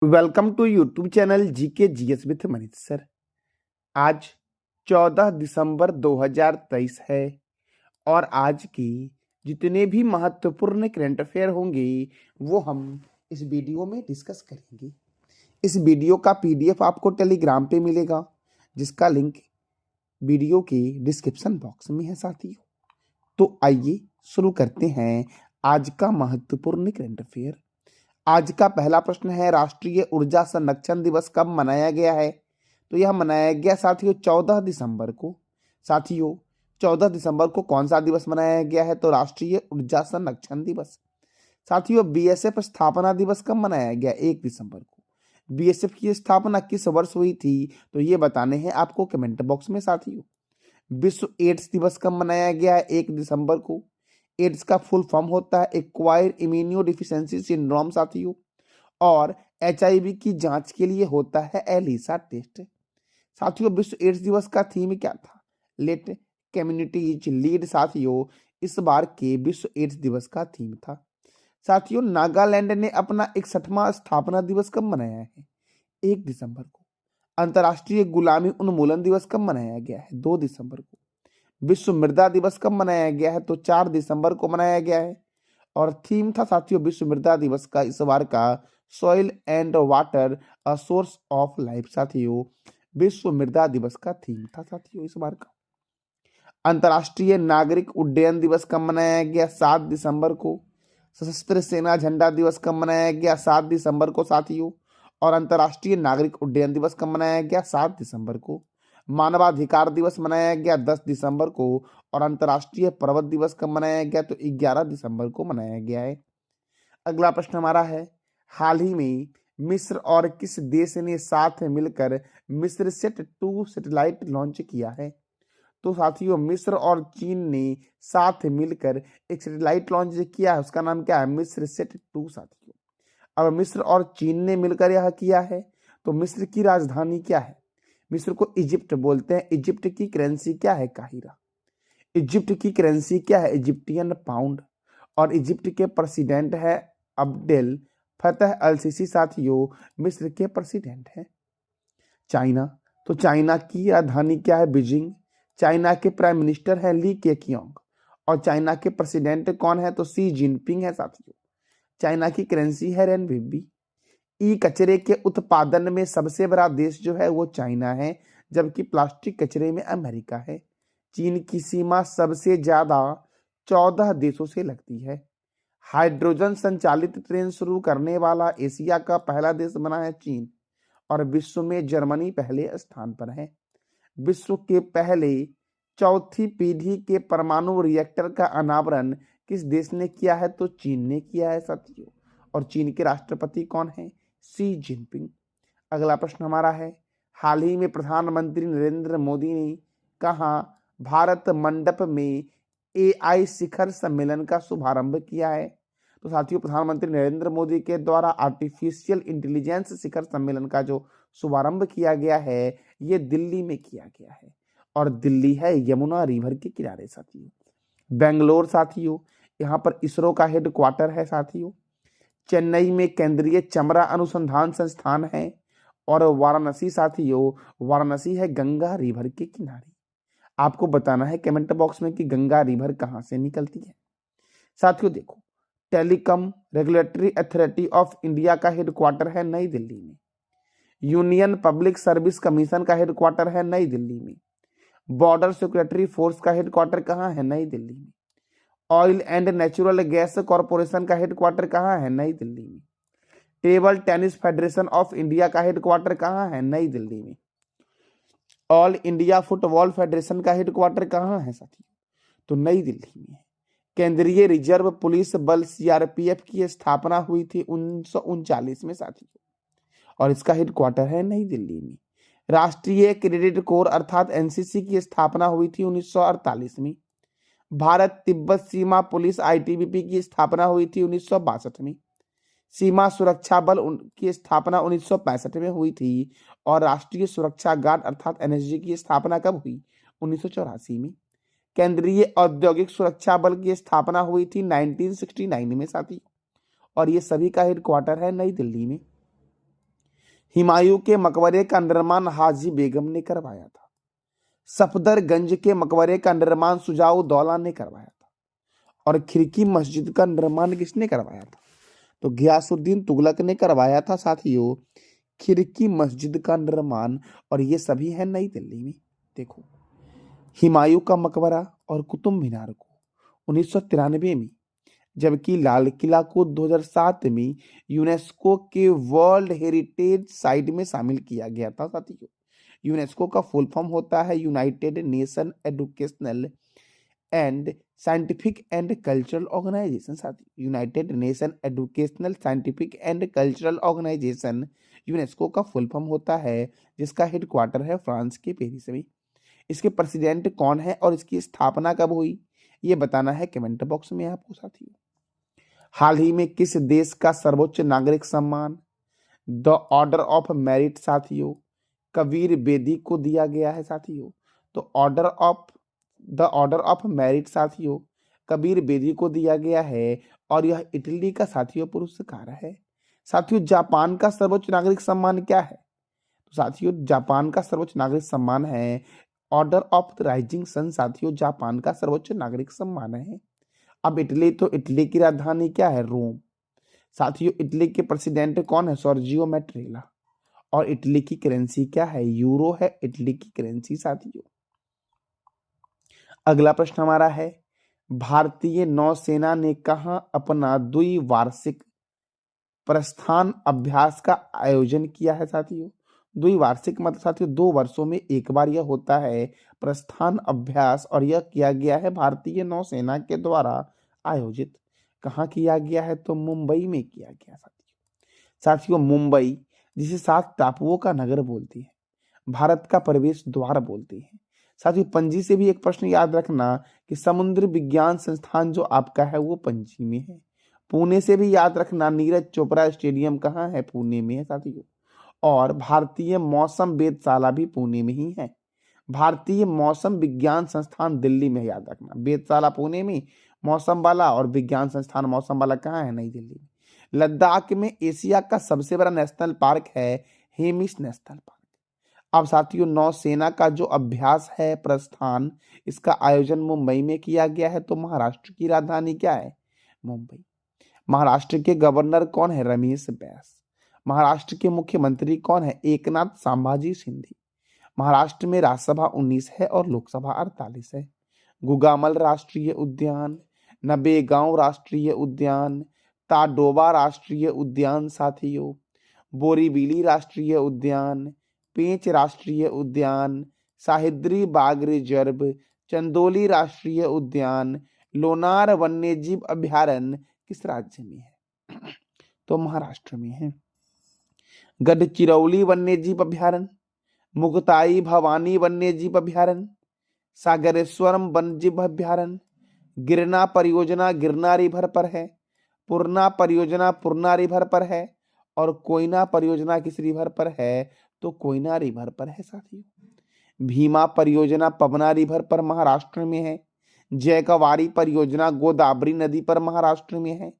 Welcome to YouTube channel GK GS with Manish sir. आज 14 दिसंबर 2023 है और आज की जितने भी महत्वपूर्ण करंट अफेयर होंगे वो हम इस वीडियो में डिस्कस करेंगे। इस वीडियो का पीडीएफ आपको टेलीग्राम पे मिलेगा, जिसका लिंक वीडियो के डिस्क्रिप्शन बॉक्स में है साथियों। तो आइए शुरू करते हैं आज का महत्वपूर्ण करंट अफेयर। आज का पहला प्रश्न है, राष्ट्रीय ऊर्जा संरक्षण दिवस कब मनाया गया है? तो यह मनाया गया साथियों 14 दिसंबर को। साथियों 14 दिसंबर को कौन सा दिवस मनाया गया है? तो राष्ट्रीय ऊर्जा संरक्षण दिवस। साथियों बीएसएफ स्थापना दिवस कब मनाया गया? 1 दिसंबर को। बीएसएफ की स्थापना किस वर्ष हुई थी? तो ये बताने हैं आपको कमेंट बॉक्स में साथियों। विश्व एड्स दिवस कब मनाया गया है? 1 दिसंबर को। एड्स का फुल फॉर्म होता है एक्वायर्ड इम्यूनो डिफिशिएंसी सिंड्रोम साथियों, और एचआईवी की जांच के लिए होता है एलिसा टेस्ट। साथियों विश्व एड्स दिवस का थीम क्या था? Let communities lead. साथियों इस बार के विश्व एड्स दिवस का थीम था। साथियों नागालैंड ने अपना 61वां स्थापना दिवस कब मनाया है? 1 दिसंबर को। अंतर्राष्ट्रीय गुलामी उन्मूलन दिवस कब मनाया गया है? 2 दिसंबर को। विश्व मृदा दिवस कब मनाया गया है? तो 4 दिसंबर को मनाया गया है। और थीम था साथियों विश्व मृदा दिवस का इस बार का soil and water a source of life. साथियों विश्व मृदा दिवस का थीम था साथियों इस बार का। अंतर्राष्ट्रीय नागरिक उड्डयन दिवस कब मनाया गया? 7 दिसंबर को। सशस्त्र सेना झंडा दिवस कब मनाया गया? 7 दिसंबर को साथियों। और अंतर्राष्ट्रीय नागरिक उड्डयन दिवस कब मनाया गया? 7 दिसंबर को। मानवाधिकार दिवस मनाया गया 10 दिसंबर को। और अंतर्राष्ट्रीय पर्वत दिवस कब मनाया गया? तो 11 दिसंबर को मनाया गया है। अगला प्रश्न हमारा है, हाल ही में मिस्र और किस देश ने साथ मिलकर मिस्र सेट 2 सैटेलाइट लॉन्च किया है? तो साथियों मिस्र और चीन ने साथ मिलकर एक सैटेलाइट लॉन्च किया है, उसका नाम क्या है? मिस्र सेट 2 साथियों। अब मिस्र और चीन ने मिलकर यह किया है, तो मिस्र की राजधानी क्या है? मिस्र को इजिप्ट बोलते हैं। इजिप्ट की करेंसी क्या है? काहिरा। इजिप्ट की करेंसी क्या है? Egyptian pound. और इजिप्ट के प्रेसिडेंट है अब्देल फतह अल सीसी। साथियों मिस्र के प्रेसिडेंट है। चाइना, तो चाइना की राजधानी क्या है? बीजिंग। चाइना के प्राइम मिनिस्टर है ली केकियोंग। और चाइना के प्रेसिडेंट कौन है? तो सी जिनपिंग है साथियों। चाइना की करेंसी है रेनबी। ई कचरे के उत्पादन में सबसे बड़ा देश जो है वो चाइना है, जबकि प्लास्टिक कचरे में अमेरिका है। चीन की सीमा सबसे ज्यादा 14 देशों से लगती है। हाइड्रोजन संचालित ट्रेन शुरू करने वाला एशिया का पहला देश बना है चीन। और विश्व में जर्मनी पहले स्थान पर है। विश्व के पहले चौथी पीढ़ी के परमाणु रिएक्टर का अनावरण किस देश ने किया है? तो चीन ने किया है साथियों। और चीन के राष्ट्रपति कौन है? सी जिनपिंग। अगला प्रश्न हमारा है, हाल ही में प्रधानमंत्री नरेंद्र मोदी ने कहा भारत मंडप में एआई शिखर सम्मेलन का शुभारंभ किया है? तो साथियों प्रधानमंत्री नरेंद्र मोदी के द्वारा आर्टिफिशियल इंटेलिजेंस शिखर सम्मेलन का जो शुभारंभ किया गया है ये दिल्ली में किया गया है। और दिल्ली है यमुना रिवर के किनारे साथियों। बेंगलोर साथियों यहाँ पर इसरो का हेडक्वार्टर है साथियों। चेन्नई में केंद्रीय चमड़ा अनुसंधान संस्थान है। और वाराणसी साथियों, वाराणसी है गंगा रिवर के किनारे। आपको बताना है कमेंट बॉक्स में कि गंगा रिवर कहां से निकलती है। साथियों देखो, telecom regulatory authority of India का हेडक्वार्टर है नई दिल्ली में। यूनियन पब्लिक सर्विस कमीशन का हेडक्वार्टर है नई दिल्ली में। बॉर्डर सिक्योरिटी फोर्स का हेडक्वार्टर कहाँ है? नई दिल्ली में। Oil and natural gas corporation का हेडक्वार्टर कहाँ है? नई दिल्ली में। Table tennis federation of India का हेडक्वार्टर कहाँ है? नई दिल्ली में। ऑल इंडिया फुटबॉल फेडरेशन का हेडक्वार्टर कहाँ है साथियों? तो नई दिल्ली में। केंद्रीय रिजर्व पुलिस बल सीआरपीएफ की स्थापना हुई थी 1939 में साथियों। और इसका हेडक्वार्टर है नई दिल्ली में। राष्ट्रीय क्रेडिट कोर अर्थात एनसीसी की स्थापना हुई थी 1948 में। भारत तिब्बत सीमा पुलिस आईटीबीपी की स्थापना हुई थी 1962 में। सीमा सुरक्षा बल की स्थापना 1965 में हुई थी। और राष्ट्रीय सुरक्षा गार्ड अर्थात एनएसजी की स्थापना कब हुई? 1984 में। केंद्रीय औद्योगिक सुरक्षा बल की स्थापना हुई थी 1969 में साथी। और ये सभी का हेडक्वार्टर है नई दिल्ली में। हुमायूं के मकबरे का निर्माण हाजी बेगम ने करवाया था। सफदरगंज के मकबरे का निर्माण शुजाउद्दौला ने करवाया था। और खिड़की मस्जिद का निर्माण किसने करवाया था? तो गियासुद्दीन तुगलक ने करवाया था साथियों खिड़की मस्जिद का निर्माण। और ये सभी है नई दिल्ली में। देखो, हुमायूं का मकबरा और कुतुब मीनार को 1993 में, जबकि लाल किला को 2007 में यूनेस्को के वर्ल्ड हेरिटेज साइट में शामिल किया गया था साथियों। यूनेस्को का फुल फॉर्म होता है United Nation Educational and Scientific and Cultural Organization साथियों। United Nation Educational Scientific and Cultural Organization UNESCO का फुल फॉर्म होता है, जिसका हेडक्वार्टर है फ्रांस के पेरिस में। इसके प्रेसिडेंट कौन है और इसकी स्थापना कब हुई, ये बताना है कमेंट बॉक्स में आपको साथियों। हाल ही में किस देश का सर्वोच्च नागरिक सम्मान द ऑर्डर ऑफ मेरिट साथियों कबीर बेदी को दिया गया है साथियों? तो द ऑर्डर ऑफ मेरिट साथियों कबीर बेदी को दिया गया है और यह इटली का साथियों पुरस्कार है। साथियों, जापान का सर्वोच्च नागरिक सम्मान क्या है? तो साथियों, जापान का सर्वोच्च नागरिक सम्मान है order of the rising sun साथियों, जापान का सर्वोच्च नागरिक सम्मान है। अब इटली, तो इटली की राजधानी क्या है? रोम। साथियों, इटली के प्रेसिडेंट कौन है? सर्जियो मैट्रेला। और इटली की करेंसी क्या है? यूरो है इटली की करेंसी साथियों। अगला प्रश्न हमारा है, भारतीय नौसेना ने कहां अपना द्विवार्षिक प्रस्थान अभ्यास का आयोजन किया है साथियों? द्विवार्षिक मतलब साथियों 2 वर्षों में एक बार यह होता है प्रस्थान अभ्यास, और यह किया गया है भारतीय नौसेना के द्वारा आयोजित। कहाँ किया गया है? तो मुंबई में किया गया साथियों मुंबई, जिसे 7 टापुओं का नगर बोलती है, भारत का प्रवेश द्वार बोलती है साथियों। पणजी से भी एक प्रश्न याद रखना कि समुद्र विज्ञान संस्थान जो आपका है वो पणजी में है। पुणे से भी याद रखना नीरज चोपड़ा स्टेडियम कहाँ है? पुणे में है साथियों। और भारतीय मौसम वेधशाला भी पुणे में ही है। भारतीय मौसम विज्ञान संस्थान दिल्ली में, याद रखना। वेधशाला पुणे में, मौसम वाला और विज्ञान संस्थान मौसम वाला कहाँ है? नई दिल्ली में। लद्दाख में एशिया का सबसे बड़ा नेशनल पार्क है हेमिस नेशनल पार्क। अब साथियों, नौसेना का जो अभ्यास है प्रस्थान, इसका आयोजन मुंबई में किया गया है। तो महाराष्ट्र की राजधानी क्या है? मुंबई। महाराष्ट्र के गवर्नर कौन है? रमेश बैस। महाराष्ट्र के मुख्यमंत्री कौन है? एकनाथ संभाजी शिंदे। महाराष्ट्र में राज्यसभा 19 है और लोकसभा 48 है। गुगामल राष्ट्रीय उद्यान, नबेगांव राष्ट्रीय उद्यान, ताडोबा राष्ट्रीय उद्यान साथियों, बोरीवली राष्ट्रीय उद्यान, पेंच राष्ट्रीय उद्यान, साहिद्री बाग रिजर्व, चंदोली राष्ट्रीय उद्यान, लोनार वन्यजीव अभयारण्य किस राज्य में है? तो महाराष्ट्र में है। गढ़चिरौली वन्यजीव अभयारण्य, मुगताई भवानी वन्यजीव अभयारण्य, सागरेश्वरम वन्यजीव अभयारण्य, गिरना परियोजना गिरना रिवर पर है, पूर्णा परियोजना पूर्णा रिवर पर है, और कोयना परियोजना किस रिवर पर है? तो कोयना रिवर पर है साथियों। भीमा परियोजना पवना रिवर पर महाराष्ट्र में है। जयकवाड़ी परियोजना गोदावरी नदी पर महाराष्ट्र में है।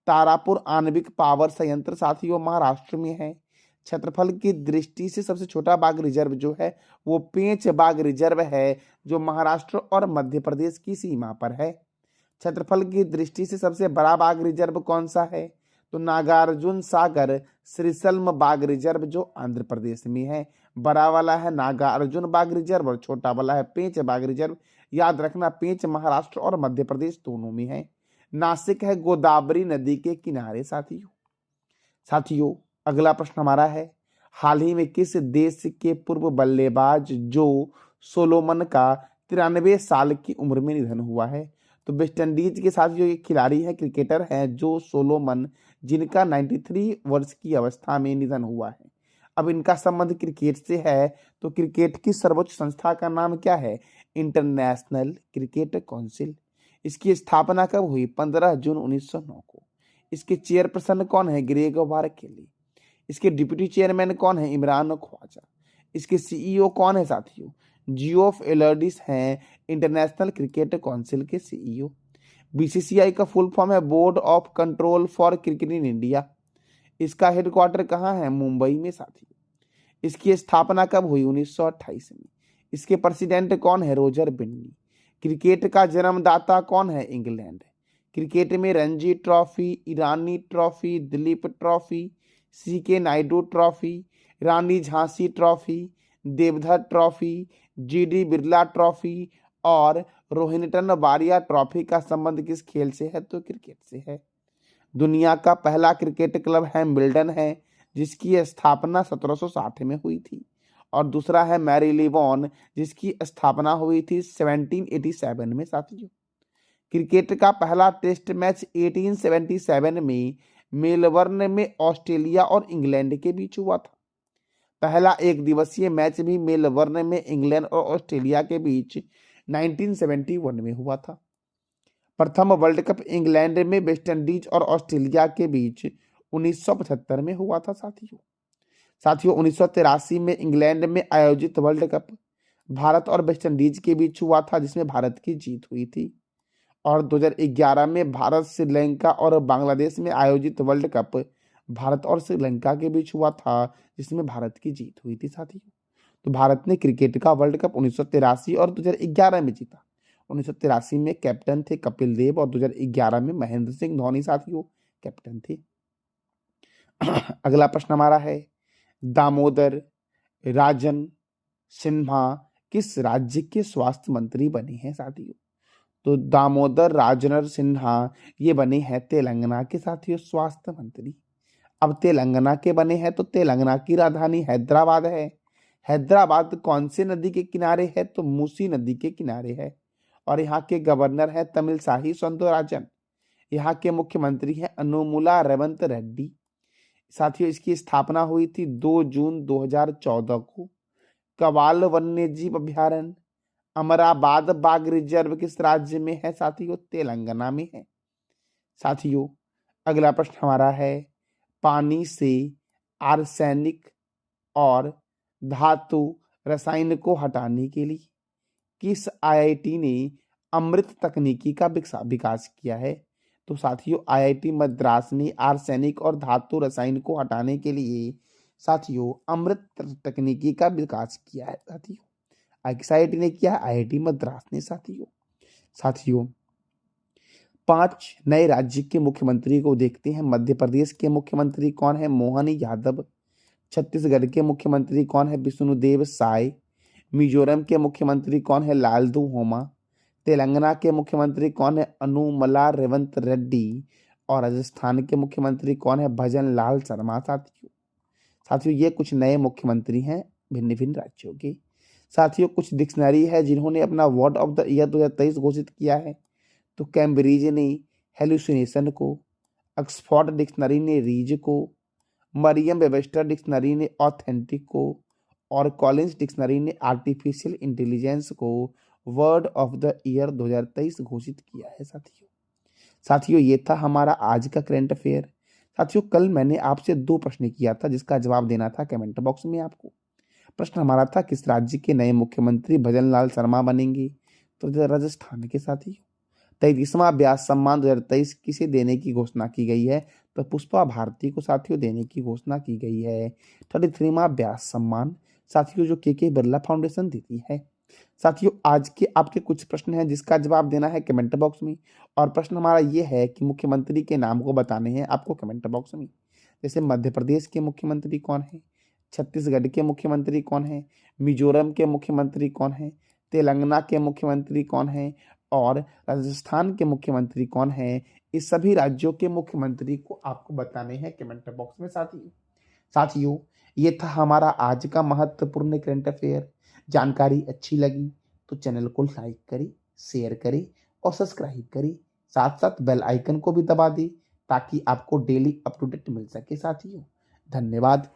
तारापुर आणविक पावर संयंत्र साथियों महाराष्ट्र में है। क्षेत्रफल की दृष्टि से सबसे छोटा बाघ रिजर्व जो है वो पेंच बाघ रिजर्व है, जो महाराष्ट्र और मध्य प्रदेश की सीमा पर है। क्षेत्रफल की दृष्टि से सबसे बड़ा बाघ रिजर्व कौन सा है? तो नागार्जुन सागर श्रीशल्म बाघ रिजर्व, जो आंध्र प्रदेश में है। बड़ा वाला है नागार्जुन बाघ रिजर्व और छोटा वाला है पेंच बाघ रिजर्व। याद रखना, पेंच महाराष्ट्र और मध्य प्रदेश दोनों में है। नासिक है गोदावरी नदी के किनारे साथियों अगला प्रश्न हमारा है, हाल ही में किस देश के पूर्व बल्लेबाज जो सोलोमन का 93 साल की उम्र में निधन हुआ है? तो वेस्ट इंडीज के साथ जो एक खिलाड़ी है, क्रिकेटर है जो सोलोमन, जिनका 93 वर्ष की अवस्था में निधन हुआ है। अब इनका संबंध क्रिकेट से है, तो क्रिकेट की सर्वोच्च संस्था का नाम क्या है? International cricket council. इसकी स्थापना कब हुई? 15 जून 1909 को। इसके चेयरपर्सन कौन है? ग्रेग वारकेली। इसके डिप्टी चेयरमैन कौन है? इमरान ख्वाजा। इसके सीईओ कौन है साथियों? जियोफ एलर्डिस हैं, इंटरनेशनल क्रिकेट काउंसिल के सीईओ। बीसीसीआई का फुल फॉर्म है board of control for cricket in India. इसका हेडक्वार्टर कहाँ है? मुंबई में साथियों। इसकी स्थापना कब हुई? 1928 में। इसके प्रेसिडेंट कौन है? रोजर बिन्नी। क्रिकेट का जन्मदाता कौन है? इंग्लैंड। क्रिकेट में Ranji trophy, Irani trophy, Duleep trophy, C K Nayudu trophy, Rani Jhansi trophy, Deodhar trophy, G D Birla trophy और रोहिंटन बारिया ट्रॉफी का संबंध किस खेल से है? तो क्रिकेट से है। दुनिया का पहला क्रिकेट क्लब हैमिल्टन है, जिसकी स्थापना 1760 में हुई थी। और दूसरा है मैरीलेबोन, जिसकी स्थापना हुई थी 1787 में। साथियों, क्रिकेट का पहला टेस्ट मैच 1877 में मेलबर्न में ऑस्ट्रेलिया और इंग्लैंड के बीच हुआ था। पहला एक दिवसीय मैच भी मेलबर्न में इंग्लैंड और ऑस्ट्रेलिया के बीच 1971 में हुआ था। प्रथम वर्ल्ड कप इंग्लैंड में वेस्टइंडीज और ऑस्ट्रेलिया के बीच 1975 में हुआ था। साथियों 1983 में इंग्लैंड में आयोजित वर्ल्ड कप भारत और वेस्टइंडीज के बीच हुआ था, जिसमें भारत की जीत हुई थी। और 2011 में भारत, श्रीलंका और बांग्लादेश में आयोजित वर्ल्ड कप भारत और श्रीलंका के बीच हुआ था, जिसमें भारत की जीत हुई थी। साथियों, तो भारत ने क्रिकेट का वर्ल्ड कप 1983 और 2011 में जीता। 1983 में कैप्टन थे कपिल देव और 2011 में महेंद्र सिंह धोनी साथियों कैप्टन थे। अगला प्रश्न हमारा है, दामोदर राजन सिन्हा किस राज्य के स्वास्थ्य मंत्री बने हैं? साथियों, तो दामोदर राजन सिन्हा ये बने हैं तेलंगाना के साथियों स्वास्थ्य मंत्री। अब तेलंगाना के बने हैं तो तेलंगाना की राजधानी हैदराबाद है। हैदराबाद कौन से नदी के किनारे है? तो मूसी नदी के किनारे है। और यहाँ के गवर्नर है तमिलसाई सौंदरराजन। यहाँ के मुख्यमंत्री हैं अनुमुला रेवंत रेड्डी। साथियों, इसकी स्थापना हुई थी 2 जून 2014 को। कवाल वन्य जीव अभ्यारण्य अमराबाद बाघ रिजर्व किस राज्य में है? साथियों, तेलंगाना में है। साथियों, अगला प्रश्न हमारा है, पानी से आर्सेनिक और धातु रसायन को हटाने के लिए किस आईआईटी ने अमृत तकनीकी का विकास किया है? तो साथियों, आईआईटी मद्रास ने आर्सेनिक और धातु रसायन को हटाने के लिए साथियों अमृत तकनीकी का विकास किया है। साथियों, किस आईआईटी ने किया है? आईआईटी मद्रास ने। साथियों 5 नए राज्य के मुख्यमंत्री को देखते हैं। मध्य प्रदेश के मुख्यमंत्री कौन है? मोहन यादव। छत्तीसगढ़ के मुख्यमंत्री कौन है? विष्णुदेव साय। मिजोरम के मुख्यमंत्री कौन है? लालधू होमा। तेलंगाना के मुख्यमंत्री कौन है? अनुमला रेवंत रेड्डी। और राजस्थान के मुख्यमंत्री कौन है? भजन लाल शर्मा। साथियों ये कुछ नए मुख्यमंत्री हैं भिन्न भिन्न राज्यों के। साथियों, कुछ डिक्शनरी है जिन्होंने अपना वर्ड ऑफ द ईयर 2023 घोषित किया है। तो कैम्ब्रिज ने हेलुसिनेशन को, ऑक्सफोर्ड डिक्शनरी ने रीज को, मरियम वेबस्टर डिक्शनरी ने ऑथेंटिक को और कॉलिंस डिक्शनरी ने आर्टिफिशियल इंटेलिजेंस को वर्ड ऑफ द ईयर 2023 घोषित किया है। साथियों ये था हमारा आज का करंट अफेयर। साथियों, कल मैंने आपसे 2 प्रश्न किया था जिसका जवाब देना था कमेंट बॉक्स में आपको। प्रश्न हमारा था, किस राज्य के नए मुख्यमंत्री भजन लाल शर्मा बनेंगे? तो राजस्थान के। साथियों 33वां व्यास सम्मान 2023 किसे देने की घोषणा की गई है? तो पुष्पा भारती को साथियों देने की घोषणा की गई है। 33वां व्यास सम्मान साथियों जो के बिरला फाउंडेशन देती है। साथियों आज के आपके कुछ प्रश्न हैं जिसका जवाब देना है कमेंट बॉक्स में। और प्रश्न हमारा ये है कि मुख्यमंत्री के नाम को बताने हैं आपको कमेंट बॉक्स में। जैसे मध्य प्रदेश के मुख्यमंत्री कौन है, छत्तीसगढ़ के मुख्यमंत्री कौन है, मिजोरम के मुख्यमंत्री कौन है, तेलंगाना के मुख्यमंत्री कौन है और राजस्थान के मुख्यमंत्री कौन है। इस सभी राज्यों के मुख्यमंत्री को आपको बताने हैं कमेंट बॉक्स में। साथियों ये था हमारा आज का महत्वपूर्ण करंट अफेयर। जानकारी अच्छी लगी तो चैनल को लाइक करें, शेयर करें और सब्सक्राइब करें। साथ साथ बेल आइकन को भी दबा दें ताकि आपको डेली अप टू डेट मिल सके। साथियों धन्यवाद।